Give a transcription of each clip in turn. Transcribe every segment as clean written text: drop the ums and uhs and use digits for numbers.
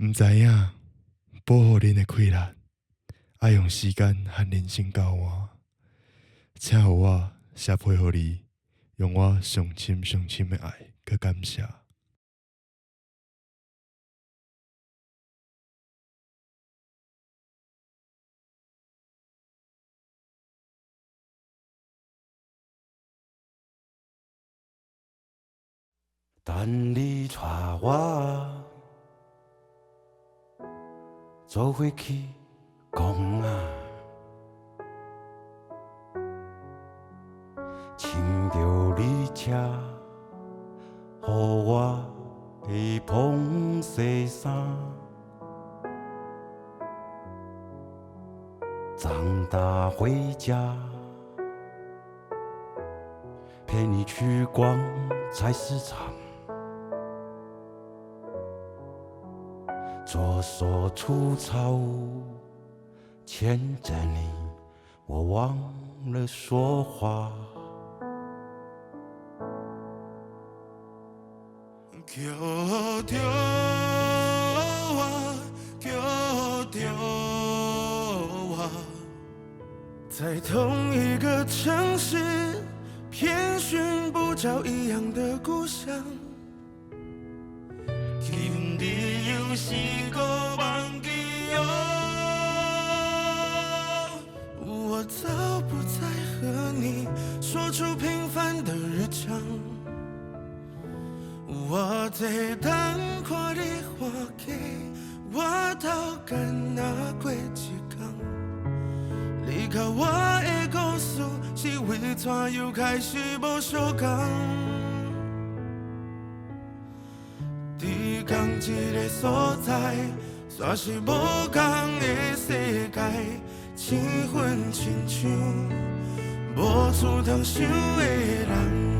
毋知影保护恁的气力，爱用时间和人生交换，请互我写批互你，用我上深上深的爱佮感谢。等你带我做伙去公园，穿着你车，予我的蓬西衫，长大回家，陪你去逛菜市场。左手出草，牵着你，我忘了说话。叫着我，叫着我，在同一个城市，遍寻不着一样的故乡。今日又是个忘记我早不再和你说出平凡的日常。我在等看你花季，我头干那过一天。你甲我的故事是为怎又开始无相共？伫同一个所在，煞是无共的世界，千分亲像无处通想的人。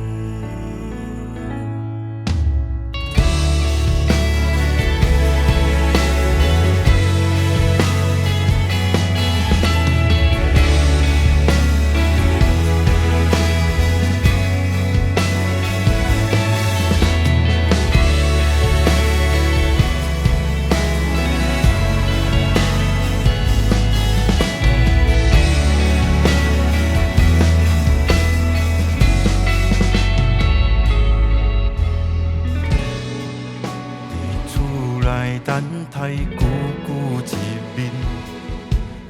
等待久久一面，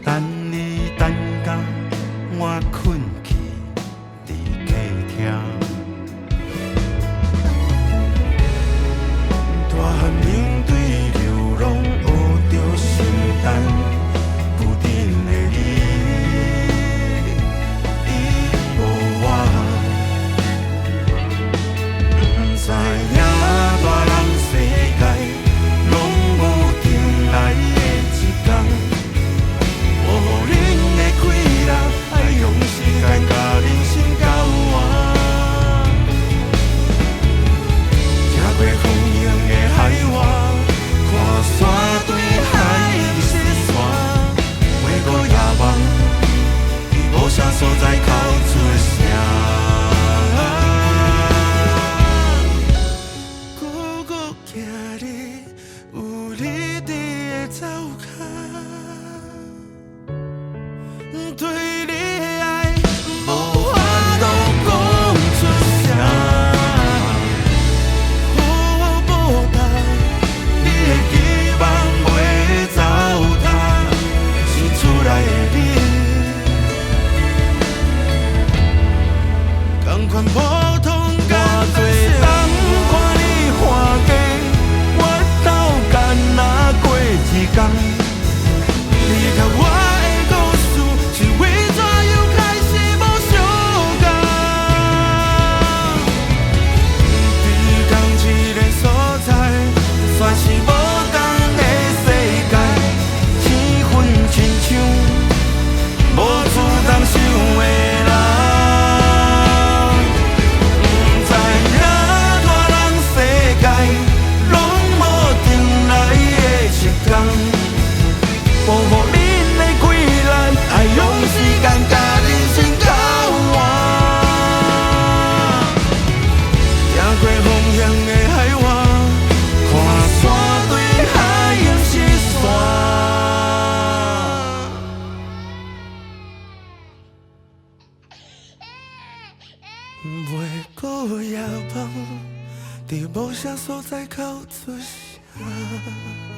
等你等甲我困去伫客厅。大汉面对流浪，学着承担固定的你，伊无我，不知影大人世界。来的一天，我予恁的快乐，爱用时间甲人生交换。行过风涌的海湾，看山对海是山，回过夜晚，伫无啥所在哭出声。久久行你，有你伫走脚，对你的爱无法度讲出声。我无答，你的期望袂糟蹋，是厝内的你，同款普通甲最人看你花季。那过一天，袂过夜梦，伫无啥所在靠出声。